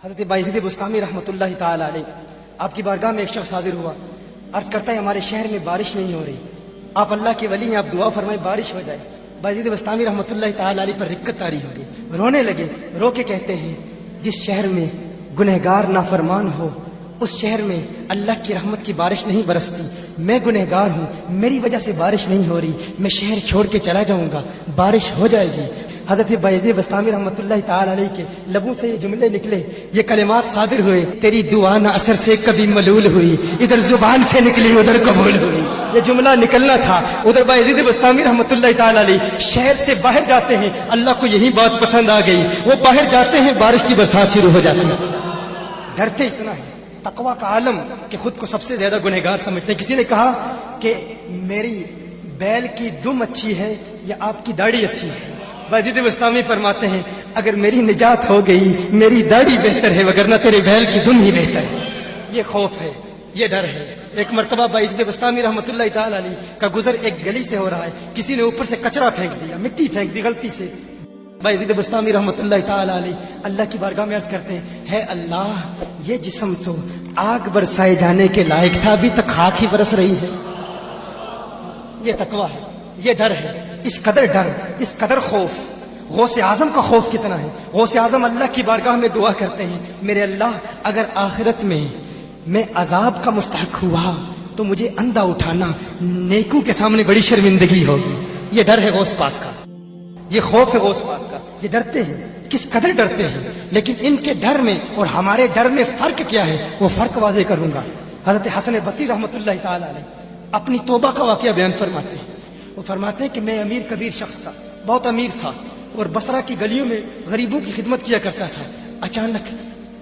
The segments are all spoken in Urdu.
حضرت بایزید بستامی رحمۃ اللہ تعالی علیہ، آپ کی بارگاہ میں ایک شخص حاضر ہوا، عرض کرتا ہے ہمارے شہر میں بارش نہیں ہو رہی، آپ اللہ کے ولی ہیں، آپ دعا فرمائیں بارش ہو جائے۔ بایزید بستامی رحمۃ اللہ تعالی علیہ پر رقت طاری ہو گئی، رونے لگے، رو کے کہتے ہیں جس شہر میں گنہگار نافرمان ہو اس شہر میں اللہ کی رحمت کی بارش نہیں برستی، میں گنہگار ہوں، میری وجہ سے بارش نہیں ہو رہی، میں شہر چھوڑ کے چلا جاؤں گا، بارش ہو جائے گی۔ حضرت بایزید بستامی رحمۃ اللہ تعالی علیہ کے لبوں سے یہ جملے نکلے، یہ کلمات صادر ہوئے، تیری دعا نہ اثر سے کبھی ملول ہوئی، ادھر زبان سے نکلی ادھر قبول ہوئی۔ یہ جملہ نکلنا تھا۔ ادھر بایزید بستامی رحمۃ اللہ تعالی علیہ شہر سے باہر جاتے ہیں، اللہ کو یہی بات پسند آ گئی، وہ باہر جاتے ہیں، بارش کی برسات شروع ہو جاتی ہے۔ ڈرتے اتنا ہے، تقویٰ کا عالم کہ خود کو سب سے زیادہ گنہگار سمجھتے ہیں۔ کسی نے کہا کہ میری بیل کی دم اچھی ہے یا آپ کی داڑھی اچھی ہے؟ بایزید بستامی فرماتے ہیں اگر میری نجات ہو گئی میری داڑھی بہتر ہے، وگرنہ تیرے بیل کی دم ہی بہتر ہے۔ یہ خوف ہے، یہ ڈر ہے۔ ایک مرتبہ بایزید بستامی رحمۃ اللہ تعالی علیہ کا گزر ایک گلی سے ہو رہا ہے، کسی نے اوپر سے کچرا پھینک دیا، مٹی پھینک دی غلطی سے۔ بایزید بستامی رحمۃ اللہ تعالی علیہ اللہ کی بارگاہ میں عرض کرتے ہیں ہے اللہ، یہ جسم تو آگ برسائے جانے کے لائق تھا، ابھی تک خاک ہی برس رہی ہے۔ یہ تقویٰ ہے، یہ ڈر ہے، اس قدر ڈر، اس قدر خوف۔ غوث اعظم کا خوف کتنا ہے۔ غوث اعظم اللہ کی بارگاہ میں دعا کرتے ہیں میرے اللہ اگر آخرت میں عذاب کا مستحق ہوا تو مجھے اندھا اٹھانا، نیکوں کے سامنے بڑی شرمندگی ہوگی۔ یہ ڈر ہے غوث پاک کا، یہ خوف ہے غوث پاک کا۔ یہ ڈرتے ہیں، کس قدر ڈرتے ہیں، لیکن ان کے ڈر میں اور ہمارے ڈر میں فرق کیا ہے وہ فرق واضح کروں گا۔ حضرت حسن بصری رحمۃ اللہ تعالی علیہ اپنی توبہ کا واقعہ بیان فرماتے ہیں۔ وہ فرماتے ہیں کہ میں امیر کبیر شخص تھا، بہت امیر تھا، اور بصرہ کی گلیوں میں غریبوں کی خدمت کیا کرتا تھا۔ اچانک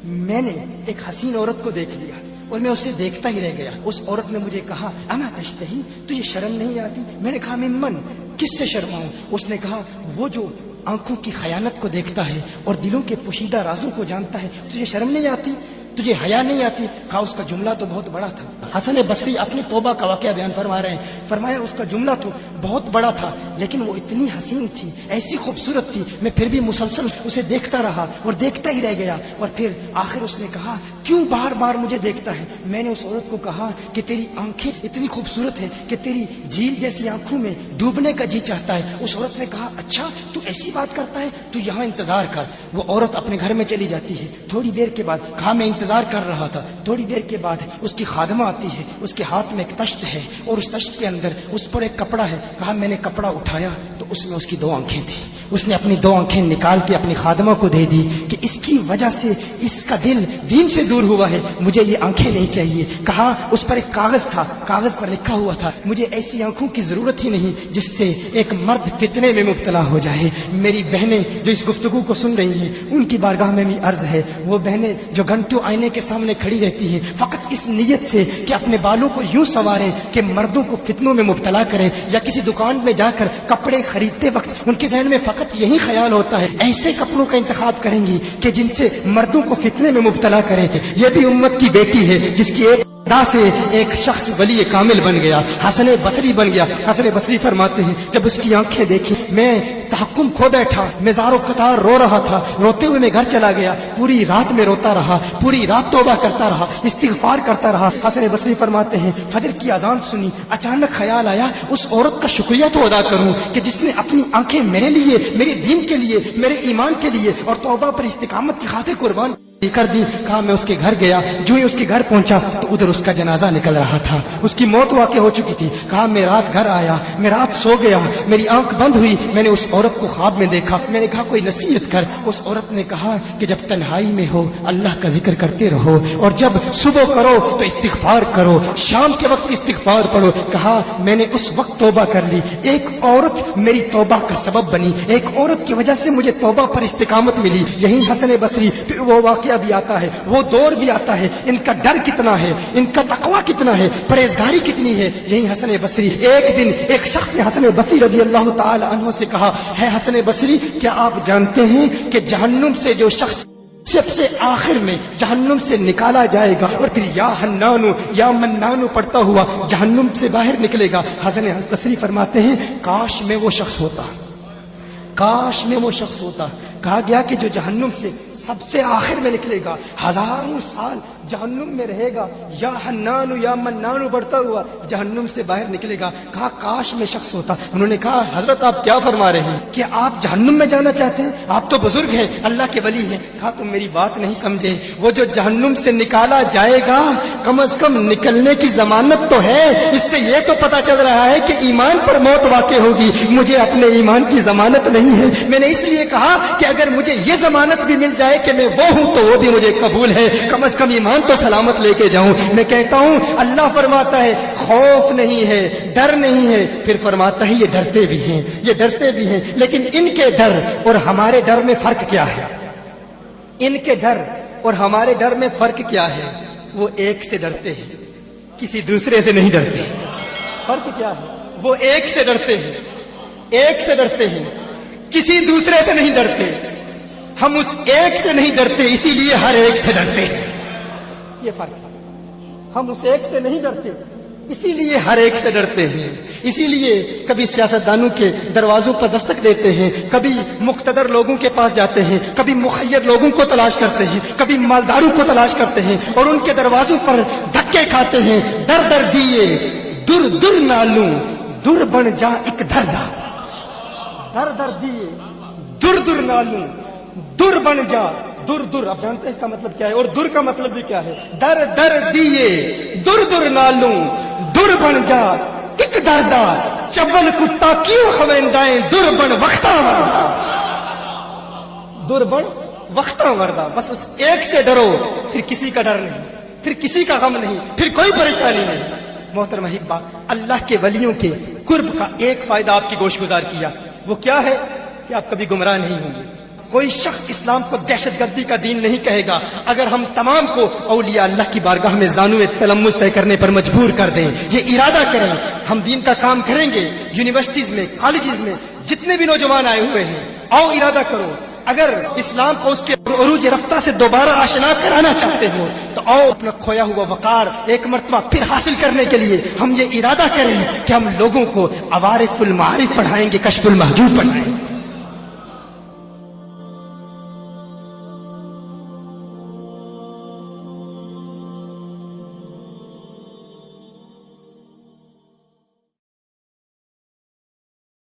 میں نے ایک حسین عورت کو دیکھ لیا اور میں اسے دیکھتا ہی رہ گیا۔ اس عورت نے مجھے کہا اما تشتہی، تجھے شرم نہیں آتی؟ میں نے کہا ممن، کس سے شرماؤں؟ اس نے کہا وہ جو آنکھوں کی خیانت کو دیکھتا ہے اور دلوں کے پوشیدہ رازوں کو جانتا ہے، تجھے شرم نہیں آتی؟ تجھے حیا نہیں آتی؟ کہا اس کا جملہ تو بہت بڑا تھا۔ حسن بصری اپنی توبہ کا واقعہ بیان فرما رہے ہیں، فرمایا اس کا جملہ تو بہت بڑا تھا لیکن وہ اتنی حسین تھی، ایسی خوبصورت تھی، میں پھر بھی مسلسل اسے دیکھتا رہا اور دیکھتا ہی رہ گیا۔ اور پھر آخر اس نے کہا کیوں بار بار مجھے دیکھتا ہے؟ میں نے اس عورت کو کہا کہ تیری آنکھیں اتنی خوبصورت ہیں کہ تیری جھیل جیسی آنکھوں میں ڈوبنے کا جی چاہتا ہے۔ اس عورت نے کہا اچھا تو ایسی بات کرتا ہے، تو یہاں انتظار کر۔ وہ عورت اپنے گھر میں چلی جاتی ہے، تھوڑی دیر کے بعد کہا میں انتظار کر رہا تھا، تھوڑی دیر کے بعد اس کی خادمہ آتی ہے، اس کے ہاتھ میں ایک تشت ہے اور اس تشت کے اندر اس پر ایک کپڑا ہے۔ کہا میں نے کپڑا اٹھایا تو اس میں اس کی 2 آنکھیں تھیں۔ اس نے اپنی 2 آنکھیں نکال کے اپنی خادمہ کو دے دی کہ اس کی وجہ سے اس کا دل دین سے دور ہوا ہے، مجھے یہ آنکھیں نہیں چاہیے۔ کہا اس پر ایک کاغذ تھا، کاغذ پر لکھا ہوا تھا مجھے ایسی آنکھوں کی ضرورت ہی نہیں جس سے ایک مرد فتنے میں مبتلا ہو جائے۔ میری بہنیں جو اس گفتگو کو سن رہی ہیں ان کی بارگاہ میں بھی عرض ہے، وہ بہنیں جو گھنٹوں آئینے کے سامنے کھڑی رہتی ہیں فقط اس نیت سے کہ اپنے بالوں کو یوں سنواریں کہ مردوں کو فتنوں میں مبتلا کریں، یا کسی دکان میں جا کر کپڑے خریدتے وقت ان کے ذہن میں فقط یہی خیال ہوتا ہے ایسے کپڑوں کا انتخاب کریں گی کہ جن سے مردوں کو فتنے میں مبتلا کریں۔ یہ بھی امت کی بیٹی ہے جس کی ایک ادا سے ایک شخص ولی کامل بن گیا، حسن بصری بن گیا۔ حسن بصری فرماتے ہیں جب اس کی آنکھیں دیکھی میں تحکم کھو بیٹھا، میں زارو قطار رو رہا تھا، روتے ہوئے میں گھر چلا گیا، پوری رات میں روتا رہا، پوری رات توبہ کرتا رہا، استغفار کرتا رہا۔ حسن بصری فرماتے ہیں فجر کی اذان سنی، اچانک خیال آیا اس عورت کا شکریہ تو ادا کروں کہ جس نے اپنی آنکھیں میرے لیے، میرے دین کے لیے، میرے ایمان کے لیے اور توبہ پر استقامت کی خاطر قربان کر دی۔ کہا میں اس کے گھر گیا، جو ہی اس کے گھر پہنچا تو ادھر اس کا جنازہ نکل رہا تھا، اس کی موت واقع ہو چکی تھی۔ کہا میں رات گھر آیا، میں رات سو گیا، میری آنکھ بند ہوئی، میں نے اس عورت کو خواب میں دیکھا، میں نے کہا کوئی نصیحت کر۔ اس عورت نے کہا کہ جب تنہائی میں ہو اللہ کا ذکر کرتے رہو، اور جب صبح کرو تو استغفار کرو، شام کے وقت استغفار پڑھو۔ کہا میں نے اس وقت توبہ کر لی، ایک عورت میری توبہ کا سبب بنی، ایک عورت کی وجہ سے مجھے توبہ پر استقامت ملی۔ یہی حسن بصری پھر وہ واقعہ بھی آتا ہے، وہ دور بھی آتا ہے، ان کا ڈر کتنا ہے، ان کا تقویٰ کتنا ہے، پرہیزگاری کتنی ہے۔ یہی حسن بصری ایک دن ایک شخص نے حسن بصری رضی اللہ تعالی عنہ سے کہا ہے حسن بصری کیا آپ جانتے ہیں کہ جہنم سے جو شخص سب سے آخر میں جہنم سے نکالا جائے گا اور پھر یا حنانو یا منانو پڑھتا ہوا جہنم سے باہر نکلے گا؟ حسن بصری فرماتے ہیں کاش میں وہ شخص ہوتا، کاش میں وہ شخص ہوتا۔ کہا گیا کہ جو جہنم سے سب سے آخر میں نکلے گا، ہزاروں سال جہنم میں رہے گا، یا حنان یا منان بڑھتا ہوا جہنم سے باہر نکلے گا۔ کہا کاش میں شخص ہوتا۔ انہوں نے کہا حضرت آپ کیا فرما رہے ہیں کہ آپ جہنم میں جانا چاہتے ہیں؟ آپ تو بزرگ ہیں، اللہ کے ولی ہیں۔ کہا تم میری بات نہیں سمجھے، وہ جو جہنم سے نکالا جائے گا کم از کم نکلنے کی ضمانت تو ہے، اس سے یہ تو پتا چل رہا ہے کہ ایمان پر موت واقع ہوگی، مجھے اپنے ایمان کی ضمانت نہیں ہے۔ میں نے اس لیے کہا کہ اگر مجھے یہ ضمانت بھی مل جائے کہ میں وہ ہوں تو وہ بھی مجھے قبول ہے، کم از کم ایمان تو سلامت لے کے جاؤں۔ میں کہتا ہوں اللہ فرماتا ہے خوف نہیں ہے، ڈر نہیں ہے، پھر فرماتا ہے یہ ڈرتے بھی ہیں، یہ ڈرتے بھی ہیں، لیکن ان کے ڈر اور ہمارے ڈر میں فرق کیا ہے؟ ان کے ڈر اور ہمارے ڈر میں فرق کیا ہے؟ وہ ایک سے ڈرتے ہیں، کسی دوسرے سے نہیں ڈرتے۔ فرق کیا ہے؟ وہ ایک سے ڈرتے ہیں، ایک سے ڈرتے ہیں، کسی دوسرے سے نہیں ڈرتے۔ ہم اس ایک سے نہیں ڈرتے، اسی لیے ہر ایک سے ڈرتے ہیں۔ یہ فرق ہے، ہم اس ایک سے نہیں ڈرتے اسی لیے ہر ایک سے ڈرتے ہیں۔ اسی لیے کبھی سیاستدانوں کے دروازوں پر دستک دیتے ہیں، کبھی مقتدر لوگوں کے پاس جاتے ہیں، کبھی مخیر لوگوں کو تلاش کرتے ہیں، کبھی مالداروں کو تلاش کرتے ہیں اور ان کے دروازوں پر دھکے کھاتے ہیں۔ در در دیے در در نالوں در بن جا ایک دردا، در در دیے در در نالوں در بن جا۔ در در اب جانتے ہیں اس کا مطلب کیا ہے، اور در کا مطلب بھی کیا ہے؟ در در دیے در در نالوں در بن جا ایک دردا، چول کتا کیوں خویندائیں در بن وقتاں وردا، در بن وقتاں وردا۔ بس اس ایک سے ڈرو، پھر کسی کا ڈر نہیں، پھر کسی کا غم نہیں، پھر کوئی پریشانی نہیں۔ محترم احبہ، اللہ کے ولیوں کے قرب کا ایک فائدہ آپ کی گوش گزار کیا، وہ کیا ہے کہ آپ کبھی گمراہ نہیں ہوں گے۔ کوئی شخص اسلام کو دہشت گردی کا دین نہیں کہے گا اگر ہم تمام کو اولیاء اللہ کی بارگاہ میں زانو تلمس طے کرنے پر مجبور کر دیں، یہ ارادہ کریں ہم دین کا کام کریں گے۔ یونیورسٹیز میں، کالجز میں جتنے بھی نوجوان آئے ہوئے ہیں، آؤ ارادہ کرو، اگر اسلام کو اس کے عروج رفتہ سے دوبارہ آشنا کرانا چاہتے ہو تو آؤ اپنا کھویا ہوا وقار ایک مرتبہ پھر حاصل کرنے کے لیے ہم یہ ارادہ کریں کہ ہم لوگوں کو عوارف المعارف پڑھائیں گے، کشف المحجوب پڑھائیں گے۔